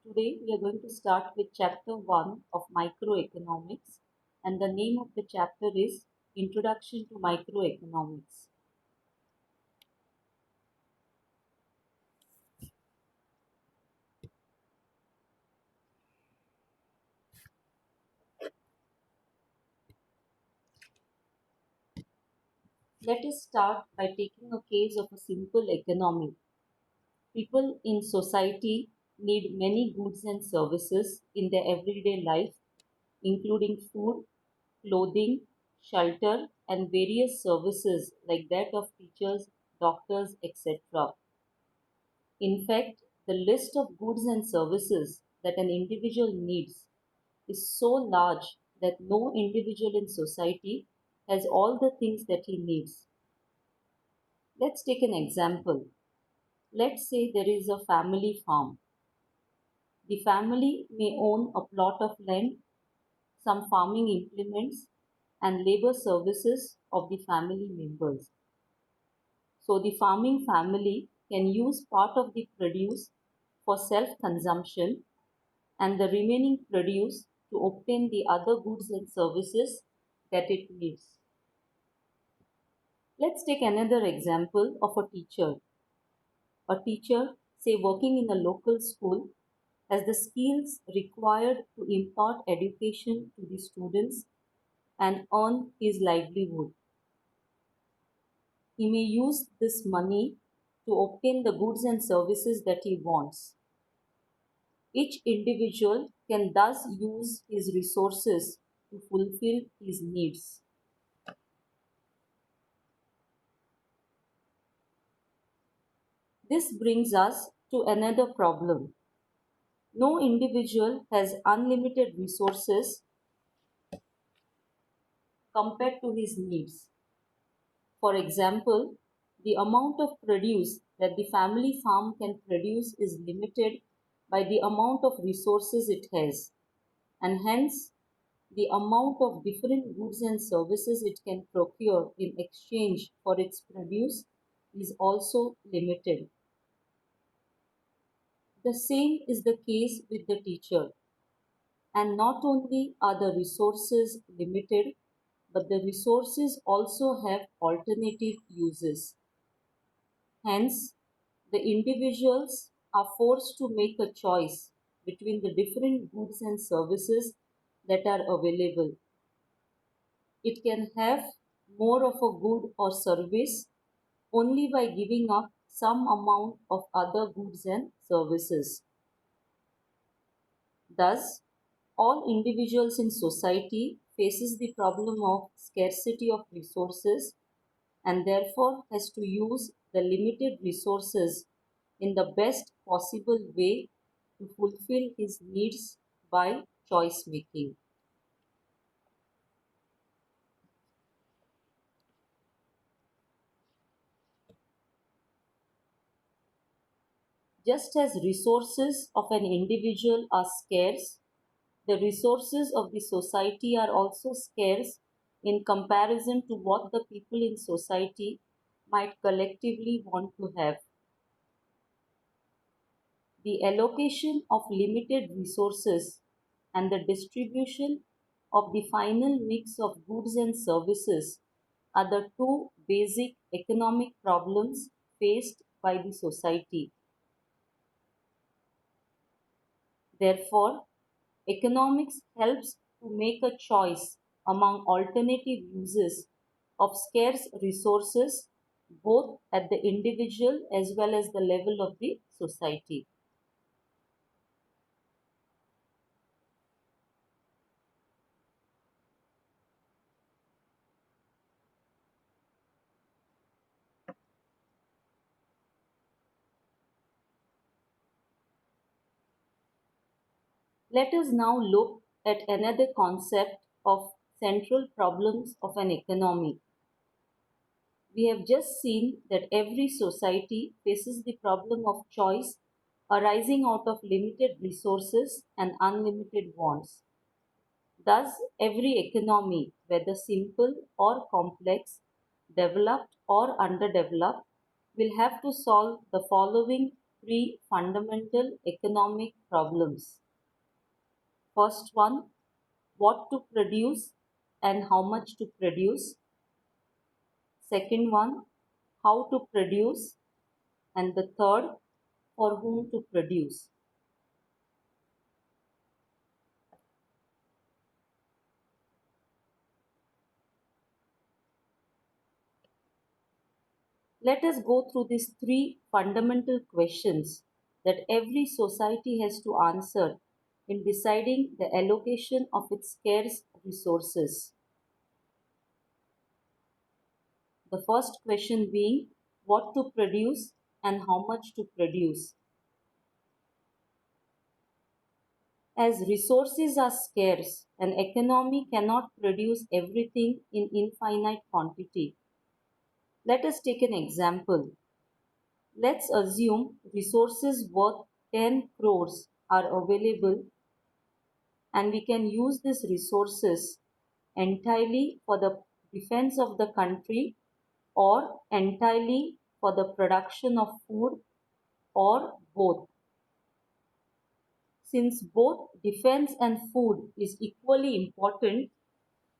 Today we are going to start with chapter 1 of microeconomics, and the name of the chapter is Introduction to Microeconomics. Let us start by taking a case of a simple economy. People in society need many goods and services in their everyday life, including food, clothing, shelter, and various services like that of teachers, doctors, etc. In fact, the list of goods and services that an individual needs is so large that no individual in society has all the things that he needs. Let's take an example. Let's say there is a family farm. The family may own a plot of land, some farming implements, and labor services of the family members. So the farming family can use part of the produce for self consumption and the remaining produce to obtain the other goods and services that it needs. Let's take another example of a teacher. A teacher, say working in a local school, has the skills required to impart education to the students and earn his livelihood. He may use this money to obtain the goods and services that he wants. Each individual can thus use his resources to fulfill his needs. This brings us to another problem. No individual has unlimited resources compared to his needs. For example, the amount of produce that the family farm can produce is limited by the amount of resources it has, and hence the amount of different goods and services it can procure in exchange for its produce is also limited. The same is the case with the teacher. And not only are the resources limited, but the resources also have alternative uses. Hence, the individuals are forced to make a choice between the different goods and services that are available. It can have more of a good or service only by giving up some amount of other goods and services. Thus, all individuals in society faces the problem of scarcity of resources and therefore has to use the limited resources in the best possible way to fulfill his needs by choice making. Just as resources of an individual are scarce, the resources of the society are also scarce in comparison to what the people in society might collectively want to have. The allocation of limited resources and the distribution of the final mix of goods and services are the two basic economic problems faced by the society. Therefore, economics helps to make a choice among alternative uses of scarce resources both at the individual as well as the level of the society. Let us now look at another concept of central problems of an economy. We have just seen that every society faces the problem of choice arising out of limited resources and unlimited wants. Thus, every economy, whether simple or complex, developed or underdeveloped, will have to solve the following three fundamental economic problems. First one, what to produce and how much to produce. Second one, how to produce. And the third, for whom to produce. Let us go through these three fundamental questions that every society has to answer in deciding the allocation of its scarce resources. The first question being what to produce and how much to produce. As resources are scarce, an economy cannot produce everything in infinite quantity. Let us take an example. Let's assume resources worth 10 crores are available and we can use these resources entirely for the defense of the country or entirely for the production of food or both. Since both defense and food is equally important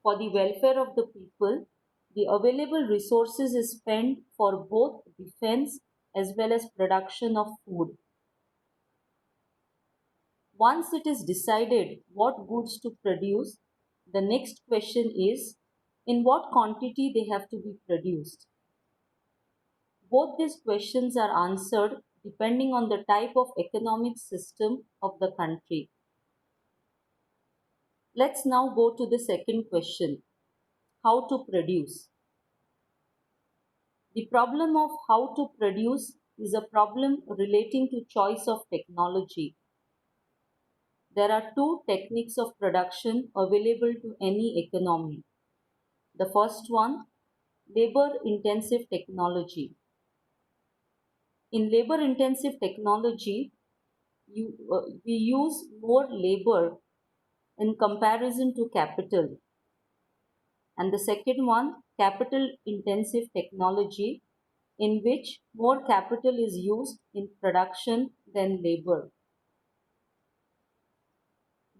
for the welfare of the people, the available resources is spent for both defense as well as production of food. Once it is decided what goods to produce, the next question is in what quantity they have to be produced. Both these questions are answered depending on the type of economic system of the country. Let's now go to the second question, how to produce. The problem of how to produce is a problem relating to choice of technology. There are two techniques of production available to any economy. The first one, labor intensive technology. In labor intensive technology, we use more labor in comparison to capital. And the second one, capital intensive technology, in which more capital is used in production than labor.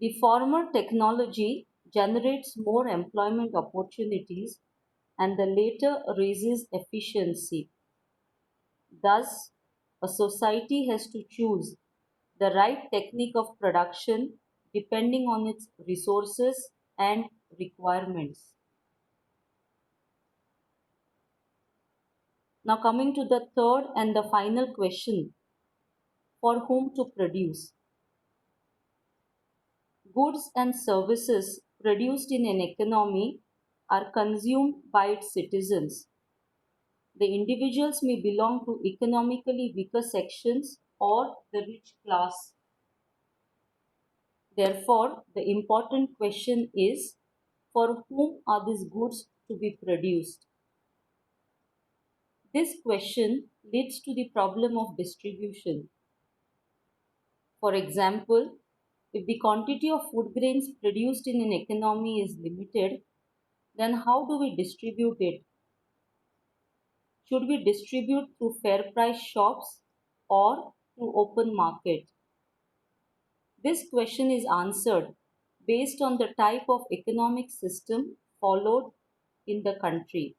The former technology generates more employment opportunities and the later raises efficiency. Thus, a society has to choose the right technique of production depending on its resources and requirements. Now, coming to the third and the final question, for whom to produce. Goods and services produced in an economy are consumed by its citizens. The individuals may belong to economically weaker sections or the rich class. Therefore, the important question is for whom are these goods to be produced? This question leads to the problem of distribution. For example, if the quantity of food grains produced in an economy is limited, then how do we distribute it? Should we distribute through fair price shops or through open market? This question is answered based on the type of economic system followed in the country.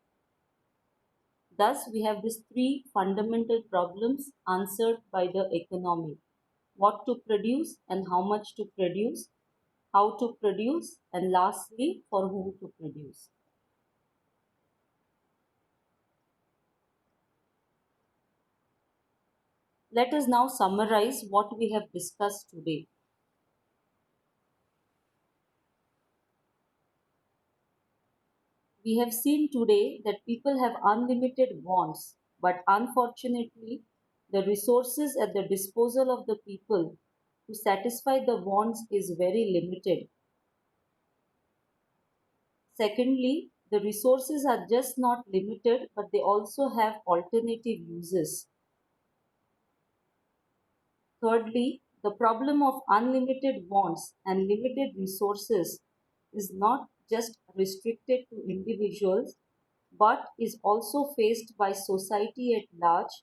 Thus, we have these three fundamental problems answered by the economy. What to produce and how much to produce, how to produce, and lastly, for whom to produce. Let us now summarize what we have discussed today. We have seen today that people have unlimited wants, but unfortunately, the resources at the disposal of the people to satisfy the wants is very limited. Secondly, the resources are just not limited, but they also have alternative uses. Thirdly, the problem of unlimited wants and limited resources is not just restricted to individuals but is also faced by society at large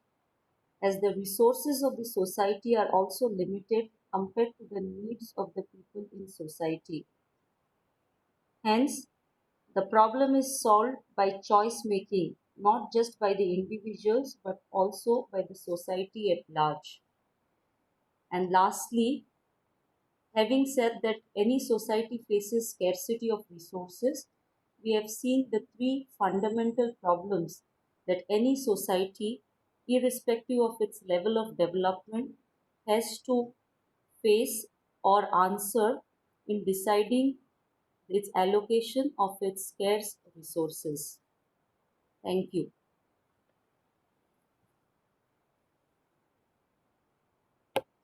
as the resources of the society are also limited compared to the needs of the people in society. Hence, the problem is solved by choice making, not just by the individuals but also by the society at large. And lastly, having said that any society faces scarcity of resources, we have seen the three fundamental problems that any society, irrespective of its level of development, has to face or answer in deciding its allocation of its scarce resources. Thank you.